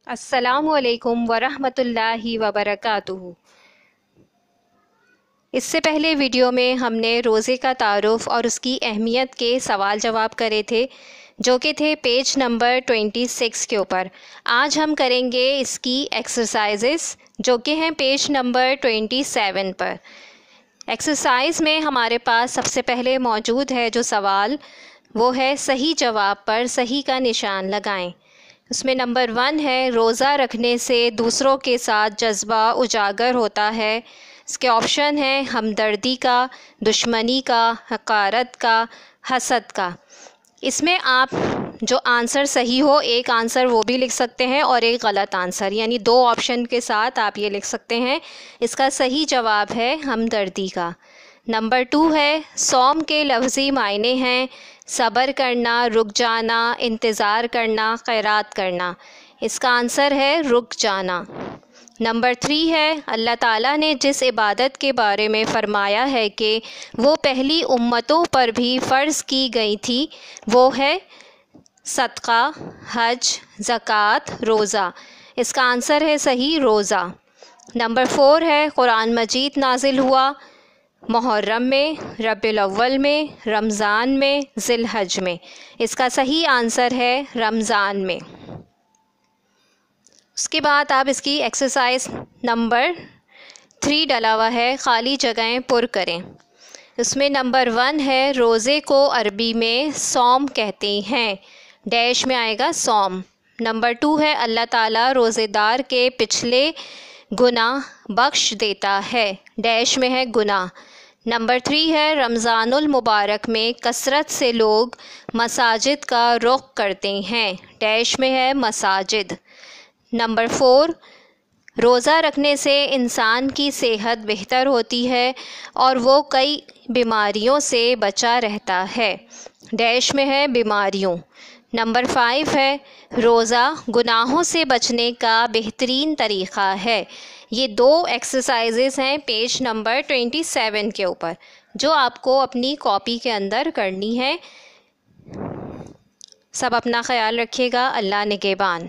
السلام علیکم ورحمۃ اللہ وبرکاتہ۔ اس سے پہلے ویڈیو میں ہم نے روزے کا تعارف اور اس کی اہمیت کے سوال جواب کرے تھے، جو کہ تھے پیج نمبر 26 کے اوپر۔ آج ہم کریں گے اس کی ایکسرسائزز، جو کہ ہیں پیج نمبر 27 پر۔ ایکسرسائز میں ہمارے پاس سب سے پہلے موجود ہے جو سوال، وہ ہے صحیح جواب پر صحیح کا نشان لگائیں۔ اس میں نمبر 1 ہے، روزہ رکھنے سے دوسروں کے ساتھ جذبہ اجاگر ہوتا ہے۔ اس کے آپشن ہیں ہمدردی کا، دشمنی کا، حقارت کا، حسد کا۔ اس میں آپ جو آنسر صحیح ہو، ایک آنسر وہ بھی لکھ سکتے ہیں اور ایک غلط آنسر، یعنی 2 آپشن کے ساتھ آپ یہ لکھ سکتے ہیں۔ اس کا صحیح جواب ہے ہمدردی کا۔ نمبر 2 ہے، صوم کے لفظی معنی ہیں صبر کرنا، رک جانا، انتظار کرنا، خیرات کرنا۔ اس کا آنسر ہے رک جانا۔ نمبر 3 ہے، اللہ تعالیٰ نے جس عبادت کے بارے میں فرمایا ہے کہ وہ پہلی امتوں پر بھی فرض کی گئی تھی، وہ ہے صدقہ، حج، زکوٰۃ، روزہ۔ اس کا آنسر ہے صحیح روزہ۔ نمبر 4 ہے، قرآن مجید نازل ہوا محرم میں، ربیع الاول میں، رمضان میں، ذی الحج میں۔ اس کا صحیح آنسر ہے رمضان میں۔ اس کے بعد آپ اس کی ایکسرسائز نمبر 3 ڈلا ہوا ہے، خالی جگہیں پر کریں۔ اس میں نمبر 1 ہے، روزے کو عربی میں صوم کہتے ہیں، ڈیش میں آئے گا صوم۔ نمبر 2 ہے، اللہ تعالیٰ روزے دار کے پچھلے گناہ بخش دیتا ہے، ڈیش میں ہے گناہ۔ نمبر 3 ہے، رمضان المبارک میں کثرت سے لوگ مساجد کا رخ کرتے ہیں، ڈیش میں ہے مساجد۔ نمبر 4، روزہ رکھنے سے انسان کی صحت بہتر ہوتی ہے اور وہ کئی بیماریوں سے بچا رہتا ہے، ڈیش میں ہے بیماریوں۔ نمبر 5 ہے، روزہ گناہوں سے بچنے کا بہترین طریقہ ہے۔ یہ 2 ایکسرسائزز ہیں پیج نمبر 27 کے اوپر، جو آپ کو اپنی کاپی کے اندر کرنی ہے۔ سب اپنا خیال رکھیے گا، اللہ نگہبان۔